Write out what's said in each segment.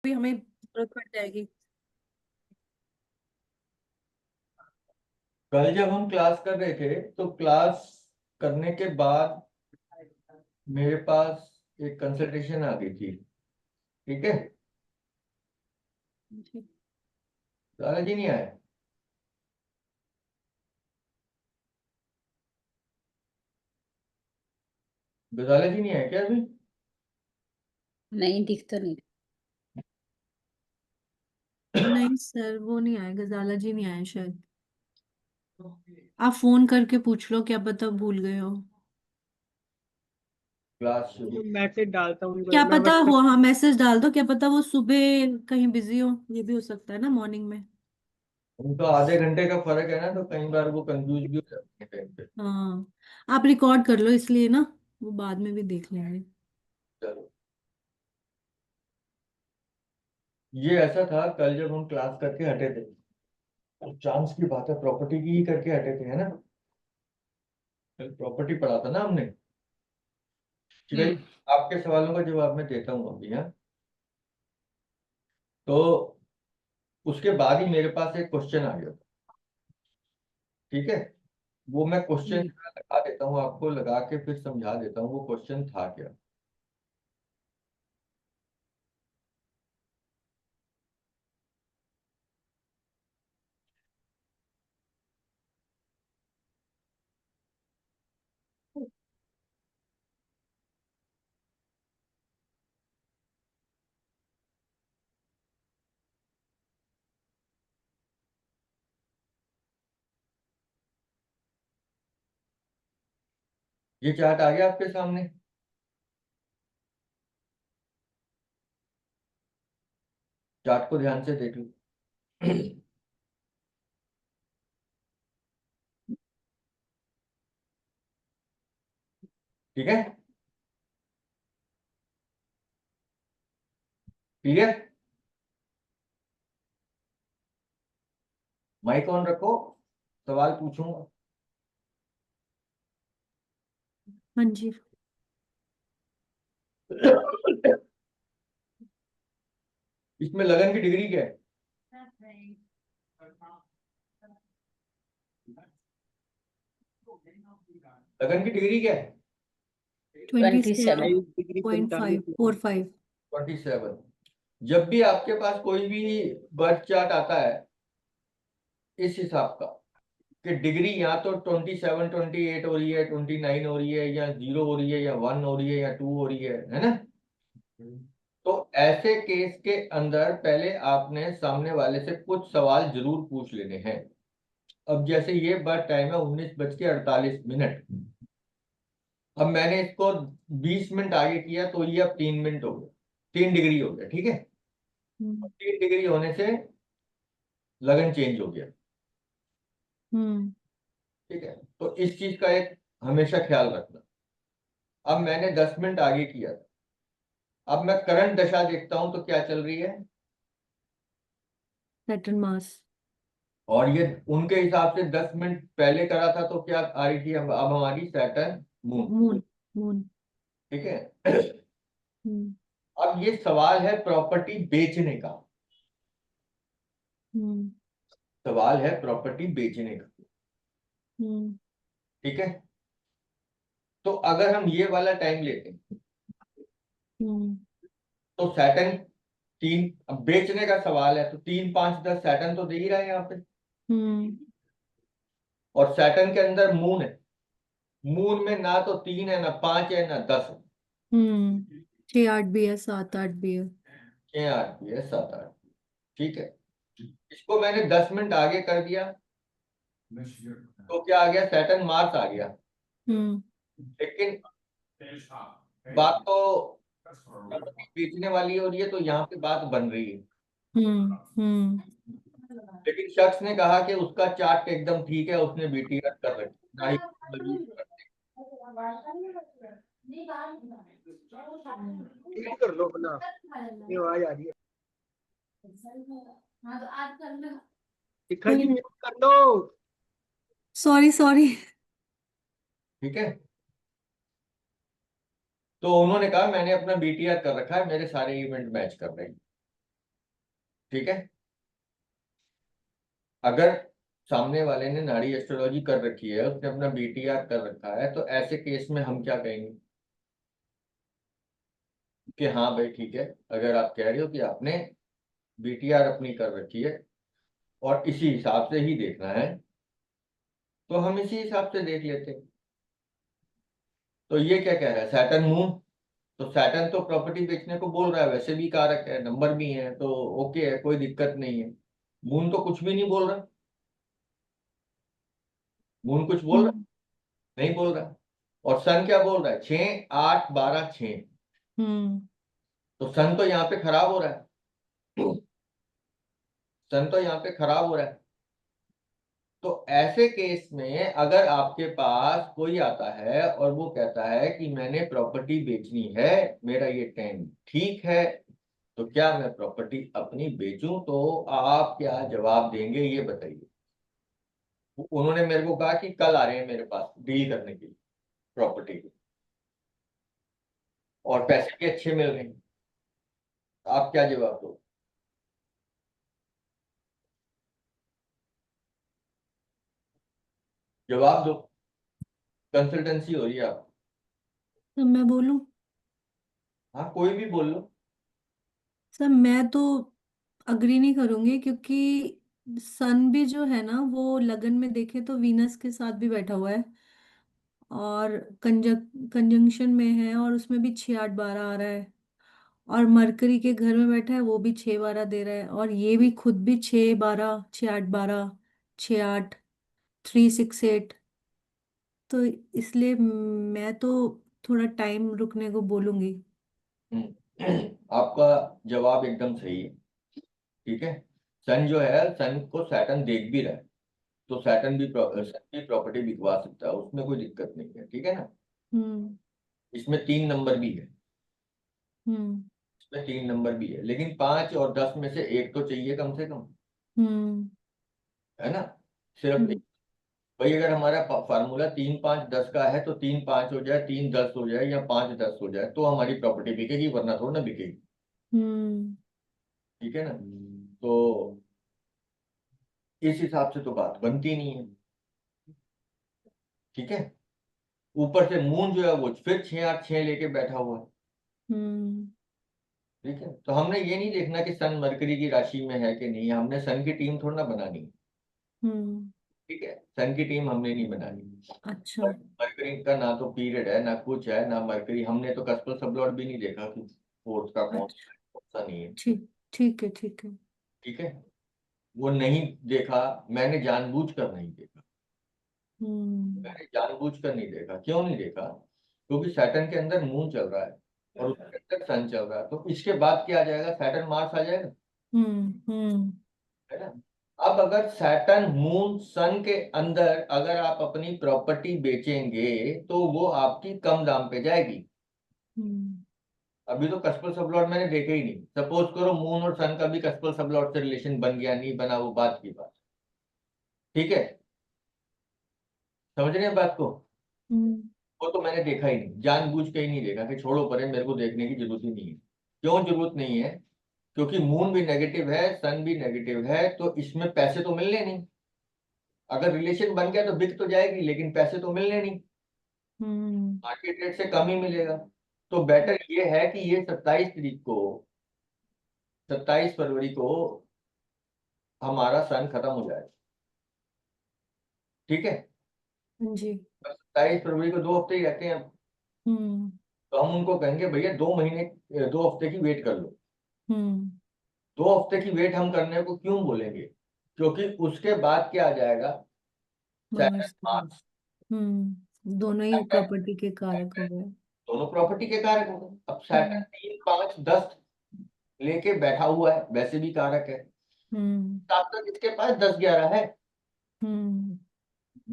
भी हमें जरूरत पड़ जाएगी। कल जब हम क्लास कर रहे थे तो क्लास करने के बाद मेरे पास एक कंसल्टेशन आ गई थी। ठीक है। जी। दादाजी नहीं आए? गजाला जी नहीं आए क्या अभी? नहीं, दिख तो नहीं। नहीं सर, वो नहीं आए, गजाला जी नहीं आए शायद। आप फोन करके पूछ लो, क्या पता भूल गए हो। क्लास शुरू। मैसेज डालता हूँ क्या मैं पता व्हाट्सएप। हो, हाँ मैसेज डाल दो, क्या पता वो सुबह कहीं बिजी हो, ये भी हो सकता है ना, मॉर्निंग में। उनका आधे घंटे का फर्क है ना, तो कई बार वो कंफ्यूज भी हो जाते हैं टाइम पे। हाँ, आप रिकॉर्ड कर लो इसलिए ना, वो बाद में भी देख लेंगे। चलो, ये ऐसा था कल जब हम क्लास करके हटे थे, तो चांस की बात है प्रॉपर्टी की ही करके हटे थे, है ना? कल प्रॉपर्टी पढ़ा था ना हमने। ठीक है जी। आपके सवालों का जवाब मैं देता हूँ अभी। हाँ, तो उसके बाद ही मेरे पास एक क्वेश्चन आ गया। ठीक है। वो मैं क्वेश्चन जी। लगा देता हूँ आपको, लगा के फिर समझा देता हूँ वो क्वेश्चन था क्या। ये चार्ट आ गया आपके सामने। चार्ट को ध्यान से देख लो। ठीक है। क्लियर? माइक ऑन रखो, सवाल पूछूंगा। हाँ जी। इसमें लगन की डिग्री क्या है? लगन की डिग्री क्या है? 27। 27.545। 27। जब भी आपके पास कोई भी बर्थ चार्ट आता है इस हिसाब का कि डिग्री या तो 27 28 हो रही है, 29 हो रही है, या 0 हो रही है, या 1 हो रही है, या 2 हो रही है ना? तो ऐसे केस के अंदर पहले आपने सामने वाले से कुछ सवाल जरूर पूछ लेने हैं। अब जैसे ये बर्थ टाइम है 19:48। अब मैंने इसको 20 मिनट आगे किया तो ये अब 3 मिनट हो गए, 3 डिग्री हो गया। ठीक है। हम्म। 3 डिग्री होने से लगन चेंज हो गया। हम्म। ठीक है। तो इस चीज का एक हमेशा ख्याल रखना। अब मैंने 10 मिनट आगे किया था, अब मैं करंट दशा देखता हूं तो क्या चल रही है। सैटर्न मास। और ये उनके हिसाब से 10 मिनट पहले करा था तो क्या आ रही थी, अब हमारी सैटर्न मून। मून। मून। ठीक है। हम्म। अब ये सवाल है प्रॉपर्टी बेचने का। हम्म। सवाल है प्रॉपर्टी बेचने का। हम्म। ठीक है। तो अगर हम ये वाला टाइम लेते हैं हम्म। तो सैटर्न तीन, अब बेचने का सवाल है तो 3 5 10 सैटर्न तो दे ही रहा है यहाँ पे। हम्म। और सैटर्न के अंदर मून है। मून में ना तो 3 है, ना 5 है, ना 10 है। 6 8 भी है, 7 8 भी है। 6 8 भी है, 7 8। ठीक है। इसको मैंने 10 मिनट आगे कर दिया तो क्या आ गया, सैटर्न मार्स आ गया। हम्म। लेकिन बात तो बेचने वाली हो रही है तो यहाँ पे बात बन रही है। हम्म। हम्म। लेकिन शख्स ने कहा कि उसका चार्ट एकदम ठीक है, उसने बीटीआर कर रखी, ना ही यूज करते। म्यूट कर लो अपना, ये आवाज आ रही है। शिखा जी म्यूट कर लो। Sorry sorry. ठीक है। तो उन्होंने कहा मैंने अपना बीटीआर कर रखा है, मेरे सारे इवेंट मैच कर रहे हैं। ठीक है। अगर सामने वाले ने नाड़ी एस्ट्रोलॉजी कर रखी है, उसने अपना बीटीआर कर रखा है, तो ऐसे केस में हम क्या कहेंगे कि हाँ भाई ठीक है, अगर आप कह रहे हो कि आपने बीटीआर अपनी कर रखी है और इसी हिसाब से ही देखना है, तो हम इसी हिसाब से देख लेते हैं। तो ये क्या कह रहा है, सैटर्न मून, तो सैटर्न तो प्रॉपर्टी बेचने को बोल रहा है, वैसे भी कारक है, नंबर भी है, तो ओके है, कोई दिक्कत नहीं है। मून तो कुछ भी नहीं बोल रहा, मून कुछ बोल रहा हम्म नहीं बोल रहा। और सन क्या बोल रहा है, 6 8 12 6, हम्म तो सन तो यहाँ पे खराब हो रहा है, सन तो यहाँ पे खराब हो रहा है। तो ऐसे केस में अगर आपके पास कोई आता है और वो कहता है कि मैंने प्रॉपर्टी बेचनी है, मेरा ये टाइम ठीक है, तो क्या मैं प्रॉपर्टी अपनी बेचूं, तो आप क्या जवाब देंगे ये बताइए। उन्होंने मेरे को कहा कि कल आ रहे हैं मेरे पास डील करने के लिए प्रॉपर्टी की, और पैसे भी अच्छे मिल रहे हैं, आप क्या जवाब दो। जवाब दो, कंसल्टेंसी हो रही है आप। तो मैं बोलूं? हाँ कोई भी बोल लो। सर मैं तो अग्री नहीं करूंगी, क्योंकि सन भी जो है ना वो लगन में देखे तो वीनस के साथ भी बैठा हुआ है, और कंजंक्शन में है, और उसमें भी 6 8 12 आ रहा है। और मरकरी के घर में बैठा है, वो भी 6 12 दे रहा है, और ये भी खुद भी 6 12 6 8 12 6 8 3 6 8। तो इसलिए मैं तो थोड़ा टाइम रुकने को बोलूंगी। आपका जवाब एकदम सही है, ठीक है। सन जो है, सन को सैटर्न देख भी रहा है, तो सैटर्न भी सन की प्रॉपर्टी बिकवा सकता है, उसमें कोई दिक्कत नहीं है, ठीक है ना। हम्म इसमें 3 नंबर भी है, हम्म इसमें 3 नंबर भी है, लेकिन 5 और 10 में से एक तो चाहिए कम से कम, हम्म है ना। सिर्फ हम्म भाई अगर हमारा फार्मूला 3 5 10 का है, तो 3 5 हो जाए, 3 10 हो जाए, या 5 10 हो जाए, तो हमारी प्रॉपर्टी बिकेगी, वरना थोड़ा ना बिकेगी, हम्म ठीक है ना। तो इस हिसाब से तो बात बनती नहीं है, ठीक है। ऊपर से मून जो है वो फिर 6 8 6 लेके बैठा हुआ है, हम्म ठीक है। तो हमने ये नहीं देखना कि सन मरकरी की राशि में है कि नहीं है, हमने सन की टीम थोड़ा ना बनानी है, हम्म ठीक है, सन की टीम हमने नहीं बनानी। अच्छा। और मरकरी का ना तो पीरियड है, ना कुछ है, ना मरकरी, हमने तो कस्पल सबलॉट भी नहीं देखा कि फोर्थ का कौन सा अच्छा है, कौन सा नहीं है, ठीक ठीक है ठीक है। ठीक है। वो नहीं देखा, मैंने जानबूझकर नहीं देखा, हम्म मैंने जानबूझकर नहीं देखा। क्यों नहीं देखा, क्योंकि सैटर्न के अंदर मून चल रहा है और उसके अंदर सन चल रहा है, तो इसके बाद क्या आ जाएगा, सैटर्न मार्स आ जाएगा, हम्म है ना। अब अगर सैटर्न मून सन के अंदर अगर आप अपनी प्रॉपर्टी बेचेंगे, तो वो आपकी कम दाम पे जाएगी। हम्म अभी तो कस्पल सबलॉट मैंने देखा ही नहीं, सपोज करो मून और सन का भी कस्पल सबलॉट से रिलेशन बन गया, नहीं बना, वो बात की बात, ठीक है। समझ रहे हैं बात को। हम्म वो तो मैंने देखा ही नहीं, जानबूझ के ही नहीं देखा कि छोड़ो परे, मेरे को देखने की जरूरत ही नहीं है। क्यों जरूरत नहीं है, क्योंकि मून भी नेगेटिव है, सन भी नेगेटिव है, तो इसमें पैसे तो मिलने नहीं। अगर रिलेशन बन गया तो बिक तो जाएगी, लेकिन पैसे तो मिलने नहीं, हम्म मार्केट रेट से कम ही मिलेगा। तो बेटर ये है कि ये 27 तारीख को, 27 फरवरी को हमारा सन खत्म हो जाए, ठीक है। जी। 27 फरवरी को 2 हफ्ते ही रहते हैं, हम्म तो हम उनको कहेंगे भैया 2 महीने, 2 हफ्ते की वेट कर लो। हम्म 2 हफ्ते की वेट हम करने को क्यों बोलेंगे, क्योंकि उसके बाद क्या आ जाएगा, सैटर्न मार्स। मार्स, दोनों ही प्रॉपर्टी के कारक हो गए। दोनों प्रॉपर्टी के कारक हो गए। अब सैटर्न हम्म 3 5 10 लेके बैठा हुआ है, वैसे भी कारक है, हम्म साथ तक इसके पास 10 11 है। हम्म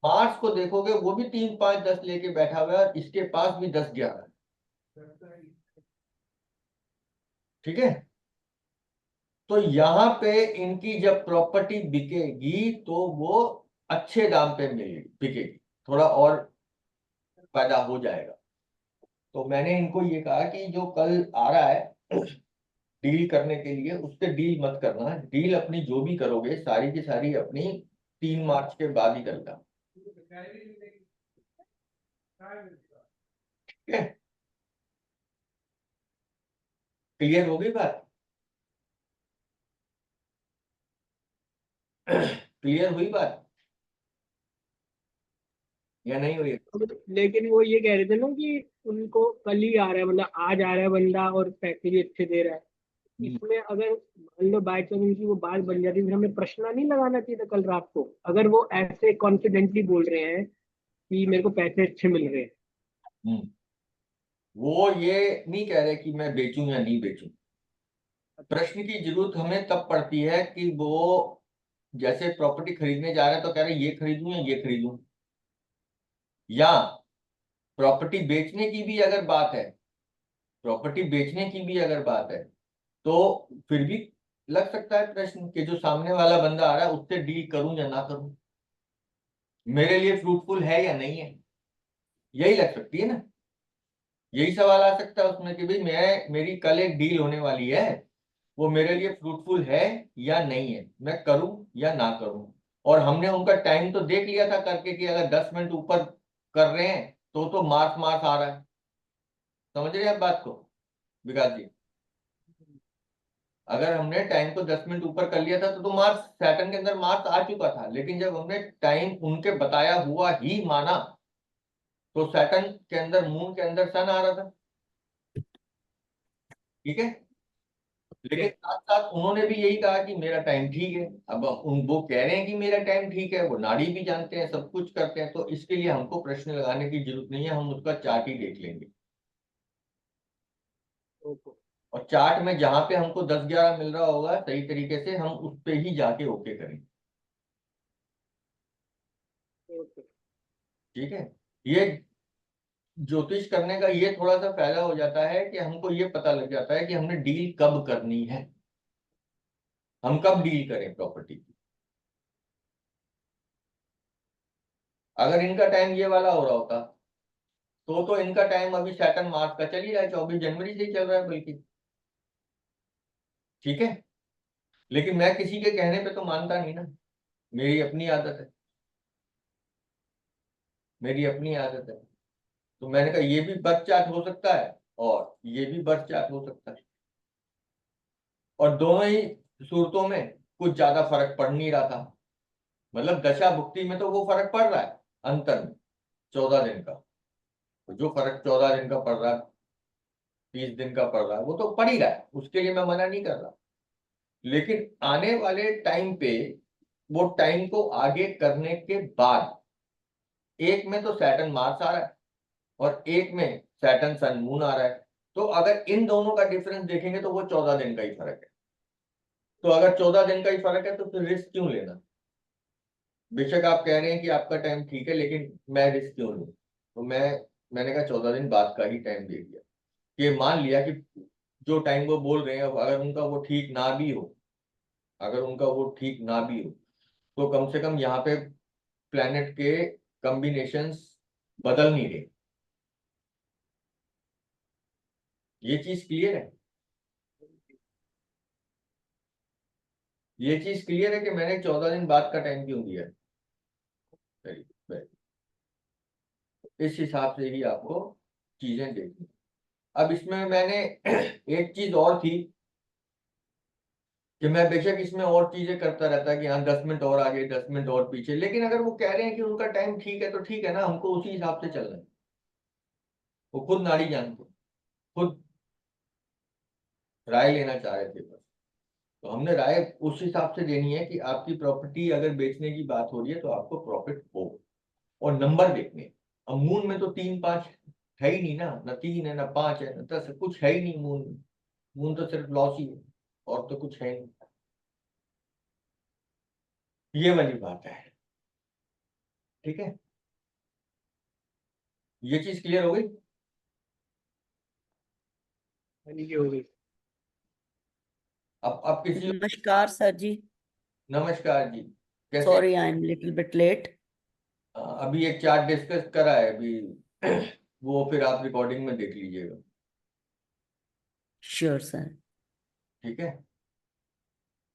मार्स को देखोगे, वो भी 3 5 10 लेके बैठा हुआ है, और इसके पास भी 10 11 है, ठीक है। तो यहाँ पे इनकी जब प्रॉपर्टी बिकेगी, तो वो अच्छे दाम पे मिलेगी, बिकेगी, थोड़ा और फायदा हो जाएगा। तो मैंने इनको ये कहा कि जो कल आ रहा है डील करने के लिए उससे डील मत करना। डील अपनी जो भी करोगे सारी की सारी अपनी 3 मार्च के बाद ही करना। ठीक है, क्लियर हो गई बात? क्लियर हुई बात या नहीं हुई? लेकिन वो ये कह रहे थे ना कि उनको कल ही आ रहा है, मतलब आज आ रहा है बंदा और पैसे भी अच्छे दे रहा है। इसमें अगर मान लो बाई चांस उनकी वो बात बन जाती, फिर हमें प्रश्न नहीं लगाना चाहिए था कल रात को, अगर वो ऐसे कॉन्फिडेंटली बोल रहे हैं कि मेरे को पैसे अच्छे मिल रहे हैं। हम्म, वो ये नहीं कह रहे कि मैं बेचूं या नहीं बेचूं। प्रश्न की जरूरत हमें तब पड़ती है कि वो जैसे प्रॉपर्टी खरीदने जा रहे हैं तो कह रहे हैं ये खरीदूं या ये खरीदूं, या प्रॉपर्टी बेचने की भी अगर बात है, प्रॉपर्टी बेचने की भी अगर बात है तो फिर भी लग सकता है प्रश्न कि जो सामने वाला बंदा आ रहा है उससे डील करूं या ना करूं, मेरे लिए फ्रूटफुल है या नहीं है, यही लग सकती है ना। यही सवाल आ सकता है उसमें कि भाई मेरी कल एक डील होने वाली है, वो मेरे लिए फ्रूटफुल है या नहीं है, मैं करूं या ना करूं। और हमने उनका टाइम तो देख लिया था करके कि अगर 10 मिनट ऊपर कर रहे हैं तो मार्क्स मार्क्स आ रहा है। समझ रहे हैं आप बात को विकास जी? अगर हमने टाइम को 10 मिनट ऊपर कर लिया था तो मार्क्स सैटर्न के अंदर मार्क्स आ चुका था, लेकिन जब हमने टाइम उनके बताया हुआ ही माना तो सैटर्न के अंदर मून के अंदर सन आ रहा था। ठीक है, लेकिन साथ साथ उन्होंने भी यही कहा कि मेरा टाइम ठीक है। अब वो कह रहे हैं कि मेरा टाइम ठीक है, वो नाड़ी भी जानते हैं, सब कुछ करते हैं, तो इसके लिए हमको प्रश्न लगाने की जरूरत नहीं है, हम उसका चार्ट ही देख लेंगे। ओके और चार्ट में जहां पे हमको 10-11 मिल रहा होगा सही तरीके से हम उस पे ही जाके ओके करेंगे। ओके। ठीक है, ये ज्योतिष करने का ये थोड़ा सा फायदा हो जाता है कि हमको ये पता लग जाता है कि हमने डील कब करनी है, हम कब डील करें प्रॉपर्टी की। अगर इनका टाइम ये वाला हो रहा होता तो इनका टाइम अभी सैटर्न मार्च का चल ही रहा है, 24 जनवरी से ही चल रहा है बल्कि। ठीक है, लेकिन मैं किसी के कहने पे तो मानता नहीं ना, मेरी अपनी आदत है, मेरी अपनी आदत है। तो मैंने कहा ये भी बर्थ चार्ट हो सकता है और ये भी बर्थ चार्ट हो सकता है, और दोनों ही सूरतों में कुछ ज्यादा फर्क पड़ नहीं रहा था। मतलब दशा भुक्ति में तो वो फर्क पड़ रहा है अंतर में 14 दिन का, तो जो फर्क 14 दिन का पड़ रहा है, 30 दिन का पड़ रहा है, वो तो पड़ ही रहा है, उसके लिए मैं मना नहीं कर रहा। लेकिन आने वाले टाइम पे वो टाइम को आगे करने के बाद एक में तो सैटर्न मार्स आ रहा है और एक में सैटर्न सन मून आ रहा है, तो अगर इन दोनों का डिफरेंस देखेंगे तो वो 14 दिन का ही फर्क है। तो अगर 14 दिन का ही फर्क है तो फिर रिस्क क्यों लेना? बेशक आप कह रहे हैं कि आपका टाइम ठीक है, लेकिन मैं रिस्क क्यों लूं? तो मैंने कहा 14 दिन बाद का ही टाइम दे दिया, कि मान लिया कि जो टाइम वो बोल रहे हैं अगर उनका वो ठीक ना भी हो, अगर उनका वो ठीक ना भी हो तो कम से कम यहाँ पे प्लैनेट के कॉम्बिनेशंस बदल नहीं रहे। ये चीज क्लियर है? ये चीज क्लियर है कि मैंने 14 दिन बाद का टाइम क्यों दिया है? Very good, very good। इस हिसाब से ही आपको चीजें देखनी। अब इसमें मैंने एक चीज और थी कि मैं बेशक इसमें और चीजें करता रहता कि हाँ 10 मिनट और आगे 10 मिनट और पीछे, लेकिन अगर वो कह रहे हैं कि उनका टाइम ठीक है तो ठीक है ना, हमको उसी हिसाब से चलना है। वो खुद नाड़ी जानते, खुद राय लेना चाह रहे थे बस, तो हमने राय उस हिसाब से देनी है कि आपकी प्रॉपर्टी अगर बेचने की बात हो रही है तो आपको प्रॉफिट हो, और नंबर देखने। अब मून में तो 3-5 है ही नहीं ना, ना 3 है ना 5 है ना 10 है, कुछ है ही नहीं मून में। मून तो सिर्फ लॉस ही है और तो कुछ है नहीं। ये वाली बात है। ठीक है, ये चीज क्लियर हो गई? यानी कि हो गई। अब किसी। नमस्कार सर जी। नमस्कार जी, कैसे? Sorry I am little bit late. अभी एक चार्ट डिस्कस करा है अभी वो फिर आप रिकॉर्डिंग में देख लीजिएगा। Sure sir. ठीक है।